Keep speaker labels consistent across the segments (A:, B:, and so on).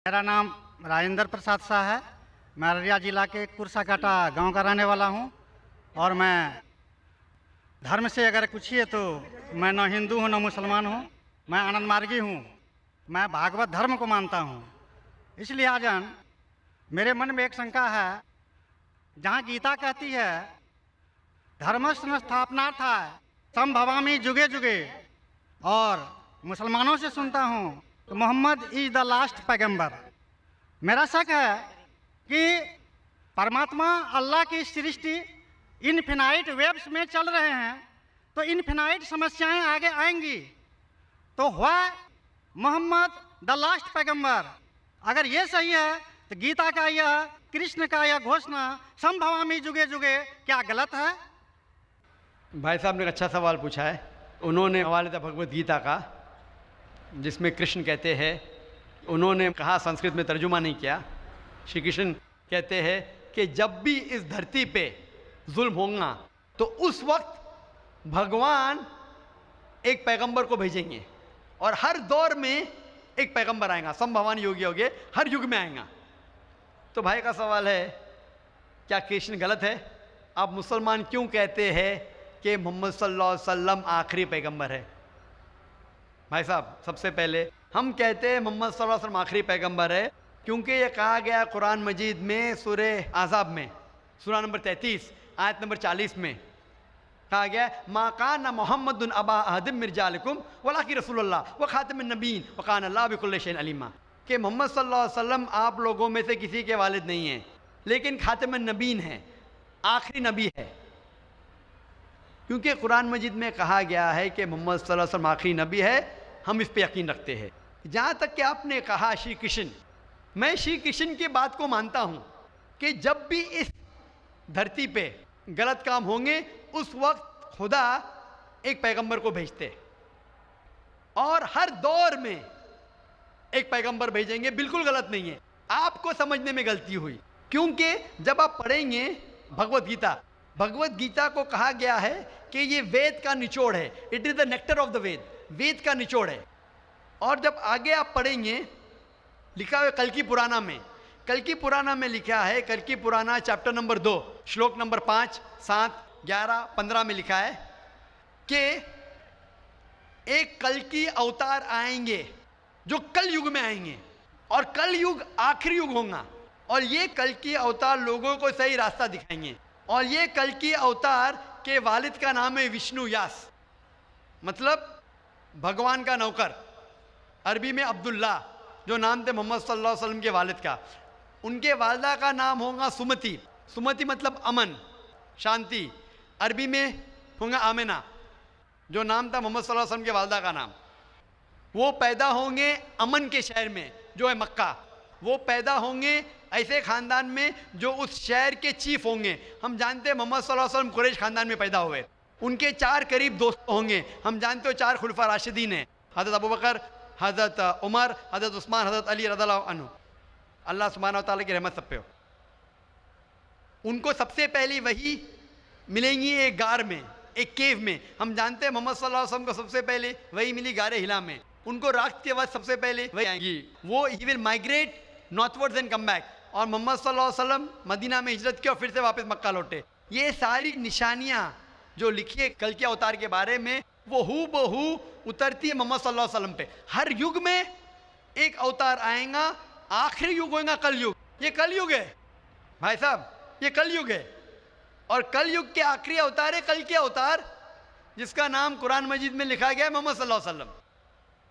A: मेरा नाम राजेंद्र प्रसाद शाह है। मैं अररिया जिला के कुरसाकाटा गांव का रहने वाला हूं। और मैं धर्म से अगर पूछिए तो मैं न हिंदू हूं न मुसलमान हूं। मैं आनंद मार्गी हूं। मैं भागवत धर्म को मानता हूं। इसलिए आजन मेरे मन में एक शंका है। जहां गीता कहती है धर्मस्य स्थापनार्थाय संभवामि जुगे जुगे, और मुसलमानों से सुनता हूं तो मोहम्मद इज द लास्ट पैगंबर। मेरा शक है कि परमात्मा अल्लाह की सृष्टि इनफिनाइट वेब्स में चल रहे हैं, तो इनफिनाइट समस्याएं आगे आएंगी। तो हुआ मोहम्मद द लास्ट पैगंबर। अगर ये सही है तो गीता का यह, कृष्ण का यह घोषणा संभवामि जुगे जुगे क्या गलत है?
B: भाई साहब ने एक अच्छा सवाल पूछा है। उन्होंने हवाले था भगवत गीता का, जिसमें कृष्ण कहते हैं, उन्होंने कहा, संस्कृत में तर्जुमा नहीं किया। श्री कृष्ण कहते हैं कि जब भी इस धरती पे जुल्म होगा तो उस वक्त भगवान एक पैगंबर को भेजेंगे, और हर दौर में एक पैगंबर आएगा। संभवान योगी हो गए, हर युग में आएगा। तो भाई का सवाल है, क्या कृष्ण गलत है? आप मुसलमान क्यों कहते हैं कि मोहम्मद सल्लल्लाहु अलैहि वसल्लम आखिरी पैगंबर है? भाई साहब, सबसे पहले हम कहते हैं मोहम्मद सल्लल्लाहु अलैहि वसल्लम आखिरी पैगंबर है क्योंकि ये कहा गया कुरान मजीद में, सूरे आज़ाब में, सूरा नंबर 33 आयत नंबर 40 में कहा गया, मा कान मोहम्मदुन अबा अहदिम मिन रिजालिकुम वलाकिन रसूलुल्लाह व खातिमुन नबीय्यीन व कान अल्लाहु बिकुल्लि शैइन अलीमा। कि मोहम्मद सल्लल्लाहु अलैहि वसल्लम आप लोगों में से किसी के वालिद नहीं हैं, लेकिन खातिमुन नबीय्यीन हैं, आखिरी नबी है। क्योंकि कुरान मजीद में कहा गया है कि मोहम्मद सल्लल्लाहु अलैहि वसल्लम आखिरी नबी है, हम इस पे यकीन रखते हैं। जहाँ तक कि आपने कहा श्री कृष्ण, मैं श्री कृष्ण की बात को मानता हूँ कि जब भी इस धरती पे गलत काम होंगे उस वक्त खुदा एक पैगंबर को भेजते, और हर दौर में एक पैगंबर भेजेंगे। बिल्कुल गलत नहीं है, आपको समझने में गलती हुई। क्योंकि जब आप पढ़ेंगे भगवत गीता, भगवत गीता को कहा गया है कि ये वेद का निचोड़ है, it is the nectar of the Veda, Veda का निचोड़ है। और जब आगे आप पढ़ेंगे, लिखा हुआ कल की पुराना में, कल की पुराना में लिखा है, कल की पुराना चैप्टर नंबर 2 श्लोक नंबर 5, 7, 11, 15 में लिखा है कि एक कल की अवतार आएंगे जो कल युग में आएंगे, और कल युग आखिरी युग होगा, और ये कल की अवतार लोगों को सही रास्ता दिखाएंगे। और ये कल की अवतार के वालिद का नाम है विष्णु यास, मतलब भगवान का नौकर। अरबी में अब्दुल्ला, जो नाम थे मोहम्मद सल्लल्लाहु अलैहि वसल्लम के वालिद का। उनके वालिदा का नाम होगा सुमति, सुमति मतलब अमन, शांति। अरबी में होगा आमिना, जो नाम था मोहम्मद सल्लल्लाहु अलैहि वसल्लम के वालिदा का नाम। वो पैदा होंगे अमन के शहर में जो है मक्का। वो पैदा होंगे ऐसे ख़ानदान में जो उस शहर के चीफ होंगे। हम जानते हैं मोहम्मद सल्लल्लाहु अलैहि वसल्लम कुरैश ख़ानदान में पैदा हुए। उनके 4 करीब दोस्त होंगे। हम जानते हो 4 खुलफा राशिदीन हैं, हज़रत अबू बकर, हज़रत उमर, हज़रत उस्मान, हज़रत अली रज़ियल्लाहु अन्हु। अल्लाह सुब्हानहू व तआला की रहमत सब पे हो। उनको सबसे पहली वही मिलेंगी एक गार में, एक केव में। हम जानते हैं मोहम्मद सल्लल्लाहु अलैहि वसल्लम को सबसे पहले वही मिली गारे हिला में। उनको रात के बाद सबसे पहले वही आएंगी। वो he will migrate northwards and come back. और मोहम्मद सल्लल्लाहु अलैहि वसल्लम मदीना में हिजरत की और फिर से वापस मक्का लौटे। ये सारी निशानियाँ जो लिखी है कल के अवतार के बारे में, वो हूबहू उतरती है मोहम्मद सल्लल्लाहु अलैहि वसल्लम पे। हर युग में एक अवतार आएगा, आखिरी युग होगा कल युग। ये कल युग है भाई साहब, ये कल युग है। और कल युग के आखिरी अवतार है कल के अवतार, जिसका नाम कुरान मजीद में लिखा गया है मोहम्मद सल्लल्लाहु अलैहि वसल्लम।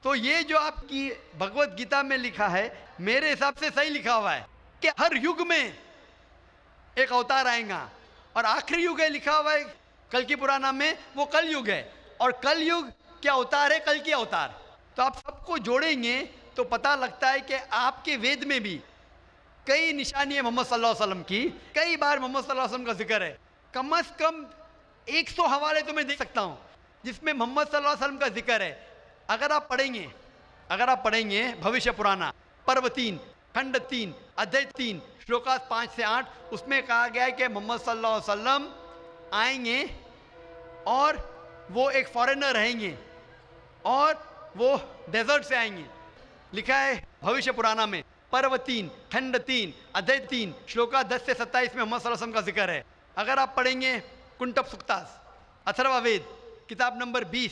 B: तो ये जो आपकी भगवत गीता में लिखा है, मेरे हिसाब से सही लिखा हुआ है कि हर युग में एक अवतार आएगा, और आखिरी युग है लिखा हुआ है कल की पुराना में, वो कल युग है। और कल युग क्या अवतार है? कल की अवतार। तो आप सबको जोड़ेंगे तो पता लगता है कि आपके वेद में भी कई निशानी है मोहम्मद सल्लल्लाहु अलैहि वसल्लम की। कई बार मोहम्मद सल्लल्लाहु अलैहि वसल्लम का जिक्र है। कम से कम 100 हवाले तो मैं देख सकता हूँ जिसमें मोहम्मद सल्लल्लाहु अलैहि वसल्लम का जिक्र है। अगर आप पढ़ेंगे भविष्य पुराना पर्व 3 खंड 3 अध्याय 3 श्लोकास 5 से 8, उसमें कहा गया है कि मोहम्मद सल्लल्लाहु अलैहि वसल्लम आएंगे और वो एक फॉरेनर रहेंगे, और वो डेजर्ट से आएंगे। लिखा है भविष्य पुराना में पर्व 3, खंड 3, अध्याय 3, श्लोका 10 से 27 में मोहम्मद सल्लल्लाहु अलैहि वसल्लम का जिक्र है। अगर आप पढ़ेंगे कुंटप सुक्तास, अथर्ववेद, किताब नंबर 20,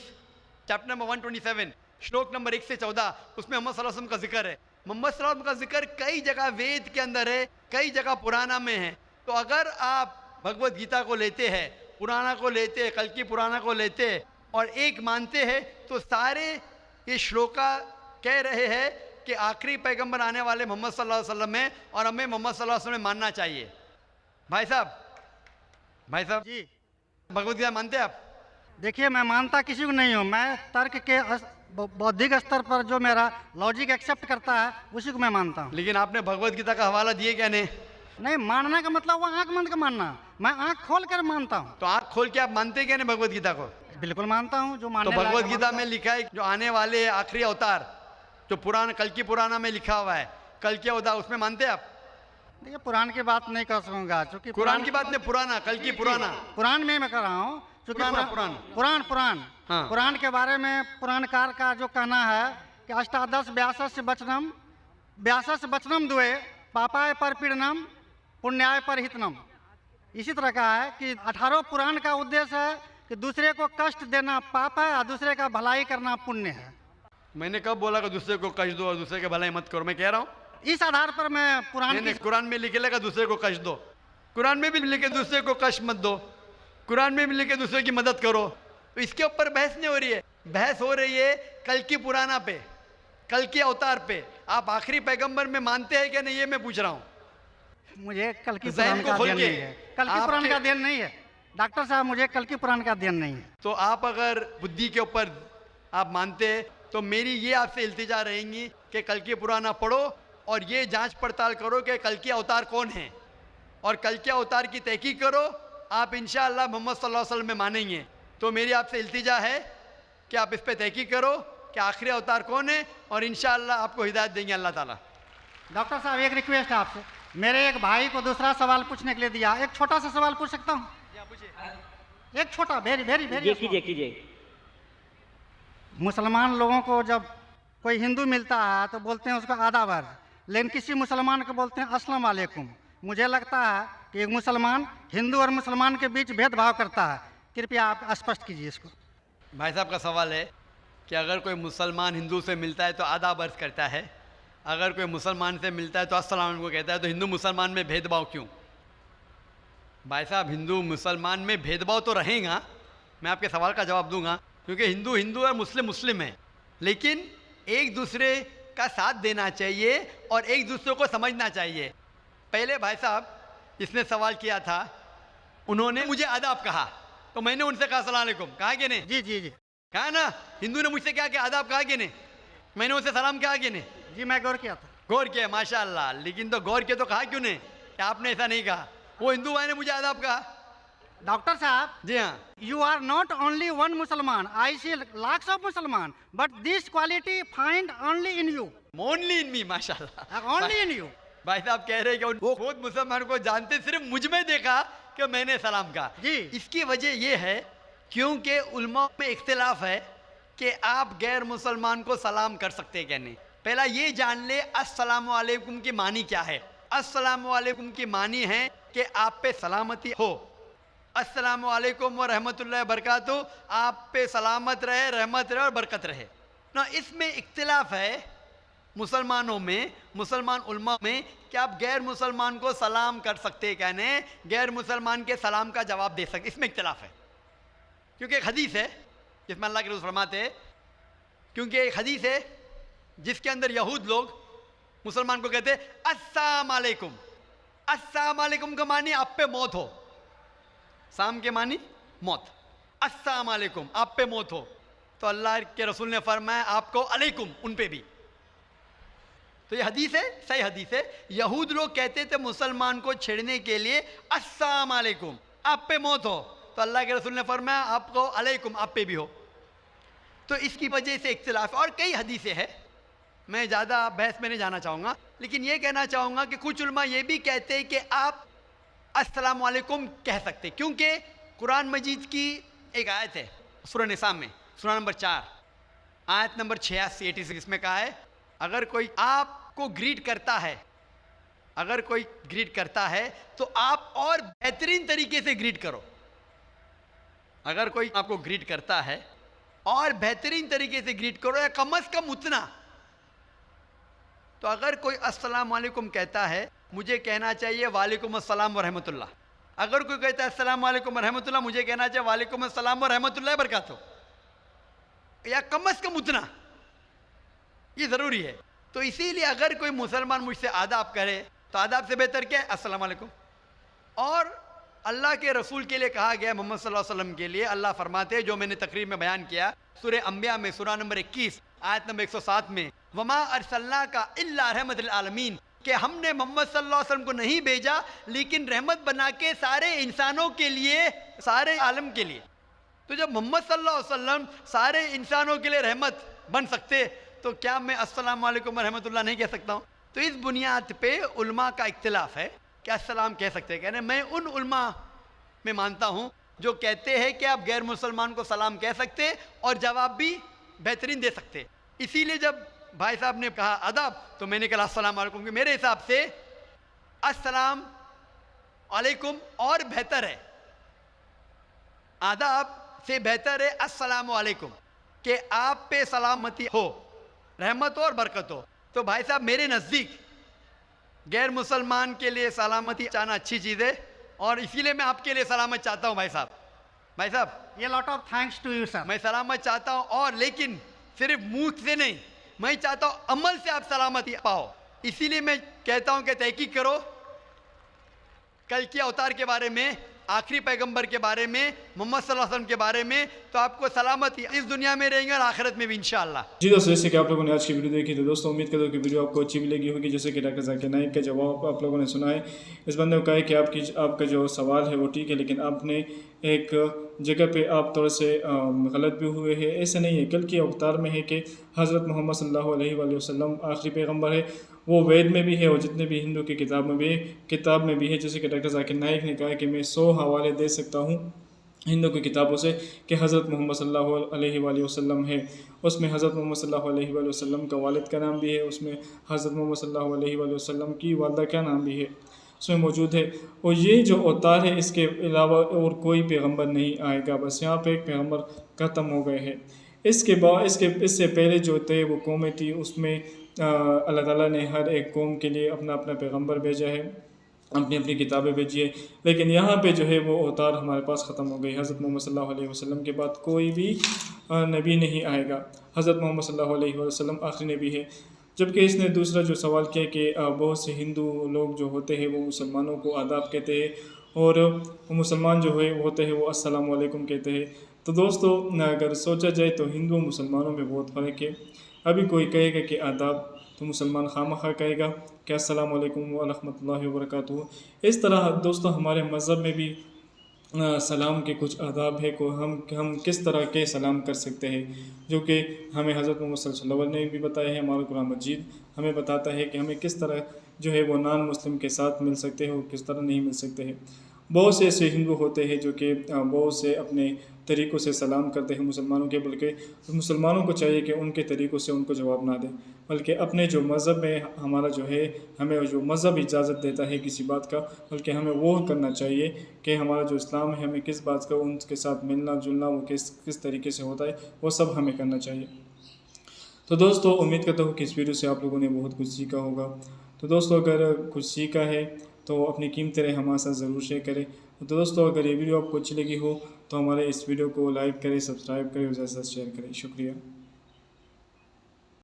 B: चैप्टर नंबर 127, श्लोक नंबर 1 से 14, उसमें मोहम्मद सल्लल्लाहु अलैहि वसल्लम का जिक्र है। मोहम्मद सल्लल्लाहु अलैहि वसल्लम का जिक्र कई जगह वेद के अंदर है, कई जगह पुराना में है। तो अगर आप भगवत गीता को लेते हैं, पुराना को लेते हैं, कल की पुराना को लेते हैं और एक मानते हैं, तो सारे ये श्लोका कह रहे हैं कि आखिरी पैगंबर आने वाले मोहम्मद सल्लल्लाहु अलैहि वसल्लम है और हमें मोहम्मद सल्लल्लाहु अलैहि वसल्लम मानना चाहिए। भाई साहब
A: जी
B: भगवत गीता मानते हैं आप?
A: देखिए, मैं मानता किसी को नहीं हूँ। मैं तर्क के बौद्धिक स्तर पर जो मेरा लॉजिक एक्सेप्ट करता है उसी को मैं मानता हूँ।
B: लेकिन आपने भगवत गीता का हवाला दिए क्या?
A: नहीं, मानने का मतलब वो आंख बंद कर मानना। मैं आंख खोल कर मानता हूँ।
B: तो आंख खोल के आप मानते क्या नहीं भगवत गीता को?
A: बिल्कुल मानता हूँ। जो मानने
B: तो भगवत
A: लायक
B: गीता
A: मानता
B: में लिखा है जो आने वाले आखिरी अवतार, जो पुराना कल की पुराना में लिखा हुआ है, कल की अवतार, उसमें मानते हैं आप?
A: हूँ। देखिए, पुराण की बात नहीं कर सकूंगा क्योंकि
B: कुरान की बात नहीं, पुराना, कल की पुराना,
A: पुराण में मैं कर रहा हूँ क्योंकि पुराण
B: हाँ।
A: पुराण के बारे में पुराणकार का जो कहना है कि अष्टादश व्यासस वचनम द्वे पापाय पर पीड़नम पुण्याय पर हितनम। इसी तरह का है कि 18 पुराण का उद्देश्य है कि दूसरे को कष्ट देना पाप है और दूसरे का भलाई करना पुण्य है।
B: मैंने कब बोला कि दूसरे को कष्ट दो और दूसरे के भलाई मत करो? मैं कह रहा हूँ
A: इस आधार पर मैं पुराण की
B: कुरान में लिखे लगा दूसरे को कष्ट दो, कुरान में भी लिखे दूसरे को कष्ट मत दो, कुरान में भी लिखे दूसरे की मदद करो। तो इसके ऊपर बहस नहीं हो रही है, बहस हो रही है कल की पुराना पे, कल के अवतार पे। आप आखिरी पैगंबर में मानते हैं क्या नहीं, ये मैं पूछ रहा हूँ।
A: मुझे कल की पुराण का अध्ययन नहीं है। कल की पुराण का अध्ययन नहीं है डॉक्टर साहब, मुझे कल की पुराण का अध्ययन नहीं है।
B: तो आप अगर बुद्धि के ऊपर आप मानते हैं तो मेरी ये आपसे इल्तिजा रहेंगी कि कल की पुराना पढ़ो और ये जांच पड़ताल करो कि कल के अवतार कौन है और कल के अवतार की तहकीक करो। आप इंशाअल्लाह मोहम्मद सल्लल्लाहु अलैहि वसल्लम में मानेंगे। तो मेरी आपसे इल्तिजा है कि आप इस पे तहकीक करो कि आखिरी अवतार कौन है और इंशाअल्लाह आपको हिदायत देंगे अल्लाह ताला।
A: डॉक्टर साहब, एक रिक्वेस्ट है आपसे। मेरे एक भाई को दूसरा सवाल पूछने के लिए दिया, एक छोटा सा सवाल पूछ सकता हूँ? एक छोटा, वेरी वेरी वेरी
C: कीजिए।
A: मुसलमान लोगों को जब कोई हिंदू मिलता है तो बोलते हैं उसको आदाब अर्ज, लेकिन किसी मुसलमान को बोलते हैं अस्सलाम वालेकुम। मुझे लगता है कि एक मुसलमान हिंदू और मुसलमान के बीच भेदभाव करता है। कृपया आप स्पष्ट कीजिए इसको।
B: भाई साहब का सवाल है कि अगर कोई मुसलमान हिंदू से मिलता है तो आदाब अर्ज करता है, अगर कोई मुसलमान से मिलता है तो अस्सलाम वालेकुम कहता है, तो हिंदू मुसलमान में भेदभाव क्यों? भाई साहब, हिंदू मुसलमान में भेदभाव तो रहेगा, मैं आपके सवाल का जवाब दूंगा, क्योंकि हिंदू हिंदू है, मुस्लिम मुस्लिम है, लेकिन एक दूसरे का साथ देना चाहिए और एक दूसरे को समझना चाहिए। पहले भाई साहब जिसने सवाल किया था उन्होंने मुझे आदाब कहा तो मैंने उनसे कहा अस्सलाम वालेकुम, कहा कि नहीं?
A: जी जी जी,
B: कहा ना। हिंदू ने मुझसे क्या आदाब कहा कि नहीं? मैंने उनसे सलाम कहा कि नहीं?
A: जी मैं गौर किया था।
B: गौर किया, माशाअल्लाह। लेकिन तो गौर किया तो कहा क्यों नहीं कि आपने ऐसा नहीं कहा? वो हिंदू भाई ने मुझे आदाब कहा।
A: डॉक्टर साहब,
B: जी हाँ,
A: you are not only one Musliman. I see lakhs of Musliman, but this quality find only in you.
B: Only in me, माशाअल्लाह।
A: Only in you.
B: भाई साहब कह रहे हैं कि वो खुद मुसलमान को जानते, सिर्फ मुझ में देखा कि मैंने सलाम कहा।
A: जी।
B: इसकी वजह यह है क्योंकि उलमा में इख्तिलाफ है कि आप गैर मुसलमान को सलाम कर सकते हैं क्या नहीं। पहला ये जान ले अस्सलामु अलैकुम की मानी क्या है। अस्सलामु अलैकुम की मानी है कि आप पे सलामती हो। अस्सलामु अलैकुम व रहमतुल्लाहि व बरकातुहू, आप पे सलामत रहे, रहमत रहे और बरकत रहे ना। इसमें इख्तिलाफ है मुसलमानों में, मुसलमान उलमा में, कि आप गैर मुसलमान को सलाम कर सकते हैं क्या नहीं, गैर मुसलमान के सलाम का जवाब दे सकते, इसमें इख्तिलाफ है। क्योंकि एक हदीस है जिसमें अल्लाह के रसूल फरमाते हैं, क्योंकि एक हदीस है जिसके अंदर यहूद लोग मुसलमान को कहते हैं अस्सलाम वालेकुम। अस्सलाम वालेकुम का मानी आप पे मौत हो, साम के मानी मौत, अस्सलाम वालेकुम आप पे मौत हो। तो अल्लाह के रसूल ने फरमाया आपको अलैकुम उन पे भी। तो ये हदीस है, सही हदीस है। यहूद लोग कहते थे मुसलमान को छेड़ने के लिए अस्सलाम वालेकुम आप पे मौत हो, तो अल्लाह के रसूल ने फरमाया आपको अलैकुम आप पे भी हो। तो इसकी वजह से इख्तिलाफ, और कई हदीसें हैं, मैं ज़्यादा बहस में नहीं जाना चाहूँगा, लेकिन ये कहना चाहूँगा कि कुछ उलमा ये भी कहते हैं कि आप अस्सलाम वालेकुम कह सकते, क्योंकि कुरान मजीद की एक आयत है सूरह निसा में, सूरह नंबर 4 आयत नंबर 86 86 में कहा है अगर कोई आप आपको ग्रीट करता है, अगर कोई ग्रीट करता है तो आप और बेहतरीन तरीके से ग्रीट करो। अगर कोई आपको ग्रीट करता है और बेहतरीन तरीके से ग्रीट करो, या कम से कम उतना। तो अगर कोई अस्सलाम वालेकुम कहता है, मुझे कहना चाहिए वालेकुम अस्सलाम व रहमतुल्लाह। अगर कोई कहता है अस्सलाम वालेकुम व रहमतुल्लाह, मुझे कहना चाहिए वालेकुम अस्सलाम व रहमतुल्लाह बरकातहू, या कम से कम उतना। ये ज़रूरी है। तो इसीलिए अगर कोई मुसलमान मुझसे आदाब करे तो आदाब से बेहतर क्या है? अस्सलाम वालेकुम। और अल्लाह के रसूल के लिए कहा गया, मोहम्मद सल्लल्लाहु अलैहि वसल्लम के लिए, अल्लाह फरमाते हैं, जो मैंने तकरीर में बयान किया, सूरह अंबिया में सूरा नंबर 21 आयत नंबर 107 में, वमा अरसलना का इल्ला रहमतुल आलमीन, कि हमने मोहम्मद सल्लल्लाहु अलैहि वसल्लम को नहीं भेजा लेकिन रहमत बना के सारे इंसानों के लिए, सारे आलम के लिए। तो जब मोहम्मद सल्लल्लाहु अलैहि वसल्लम सारे इंसानों के लिए रहमत बन सकते, तो क्या मैं अस्सलाम वालेकुम रहमतुल्लाह नहीं कह सकता हूँ? तो इस बुनियाद पे उल्मा का इख्तिलाफ है कि अस्सलाम कह सकते हैं। कहने मैं उन उल्मा में मानता हूँ जो कहते हैं कि आप गैर मुसलमान को सलाम कह सकते और जवाब भी बेहतरीन दे सकते। इसीलिए जब भाई साहब ने कहा अदब, तो मैंने कहा अस्सलाम वालेकुम, कि मेरे हिसाब से अस्सलाम वालेकुम और बेहतर है, आदाब से बेहतर है अस्सलाम वालेकुम, कि आप पे सलामती हो, रहमत हो और बरकत हो। तो भाई साहब मेरे नज़दीक गैर मुसलमान के लिए सलामती चाहना अच्छी चीज़ है, और इसीलिए मैं आपके लिए सलामत चाहता हूँ भाई साहब। भाई साहब,
A: ये lot of thanks to you sir.
B: मैं सलामत चाहता हूँ, और लेकिन सिर्फ मुंह से नहीं, मैं चाहता हूँ अमल से आप सलामती पाओ। इसीलिए मैं कहता हूँ कि तहकीक करो कल के अवतार के बारे में, आखिरी पैगंबर के बारे में, मोहम्मद सल्लल्लाहु अलैहि वसल्लम के बारे में, तो आपको सलामती इस दुनिया में रहेंगे और आखिरत में भी इंशाअल्लाह।
C: जी दोस्तों, जैसे कि आप लोगों ने आज की वीडियो देखी, तो दोस्तों उम्मीद करता हूँ कि वीडियो आपको अच्छी भी लगी होगी। जैसे कि डॉक्टर जाकिर नाइक का जवाब आप लोगों ने सुना है। इस बंदे को कहा है कि आपका जो सवाल है वो ठीक है, लेकिन आपने एक जगह पे आप थोड़े से गलत भी हुए हैं। ऐसा नहीं है, कल के अवतार में है कि हज़रत मोहम्मद सल्लल्लाहु अलैहि वसल्लम आखिरी पैगम्बर है। वो वेद में भी है और जितने भी हिंदू की किताब में भी है। जैसे कि डॉक्टर जाकिर नाइक ने कहा कि मैं 100 हवाले दे सकता हूँ हिंदू की किताबों से कि हज़रत मोहम्मद सल्लल्लाहु अलैहि वसल्लम है। उसमें हज़रत मोहम्मद सल्लल्लाहु अलैहि वसल्लम का वालिद का नाम भी है, उसमें हज़रत मोहम्मद सल्लल्लाहु अलैहि वसल्लम की वालदा का नाम भी है, उसमें मौजूद है। और ये जो अवतार है, इसके अलावा और कोई पैगंबर नहीं आएगा। बस यहाँ पे एक पैगंबर ख़त्म हो गए हैं। इससे पहले जो थे वो कौमें थी, उसमें अल्लाह ताला ने हर एक कौम के लिए अपना अपना पैगंबर भेजा है, अपनी अपनी किताबें भेजी है। लेकिन यहाँ पे जो है वो अवतार हमारे पास ख़त्म हो गई। हज़रत मोहम्मद सल्लल्लाहु अलैहि वसल्लम के बाद कोई भी नबी नहीं आएगा। हज़रत मोहम्मद सल्लल्लाहु अलैहि वसल्लम आखिरी नबी है। जबकि इसने दूसरा जो सवाल किया कि बहुत से हिंदू लोग जो होते हैं वो मुसलमानों को आदाब कहते हैं, और मुसलमान जो है होते हैं वो अस्सलाम वालेकुम कहते हैं। तो दोस्तों, अगर सोचा जाए तो हिंदू और मुसलमानों में बहुत फ़र्क है। अभी कोई कहेगा कि आदाब, तो मुसलमान खामखा कहेगा कि अस्सलाम वालेकुम व रहमतुल्लाहि व बरकातहू। इस तरह दोस्तों हमारे मज़हब में भी सलाम के कुछ आदाब है को हम किस तरह के सलाम कर सकते हैं, जो कि हमें हज़रत मोहम्मद सल्लल्लाहु अलैहि वसल्लम ने भी बताया है। हमारा कुरान मजीद हमें बताता है कि हमें किस तरह जो है वो नॉन मुस्लिम के साथ मिल सकते हैं और किस तरह नहीं मिल सकते हैं। बहुत से ऐसे हिंदू होते हैं जो कि बहुत से अपने तरीक़ों से सलाम करते हैं मुसलमानों के, बल्कि मुसलमानों को चाहिए कि उनके तरीक़ों से उनको जवाब ना दें, बल्कि अपने जो मज़हब में हमारा जो है, हमें जो मज़हब इजाज़त देता है किसी बात का, बल्कि हमें वो करना चाहिए कि हमारा जो इस्लाम है, हमें किस बात का उनके साथ मिलना जुलना वो किस तरीके से होता है, वो सब हमें करना चाहिए। तो दोस्तों, उम्मीद करता हूँ कि इस वीडियो से आप लोगों ने बहुत कुछ सीखा होगा। तो दोस्तों, अगर कुछ सीखा है तो अपनी कीमती राय हमारे साथ ज़रूर शेयर करें। तो दोस्तों, अगर ये वीडियो आपको अच्छी लगी हो तो हमारे इस वीडियो को लाइक करें, सब्सक्राइब करें और ज़्यादा से ज़्यादा शेयर करें। शुक्रिया।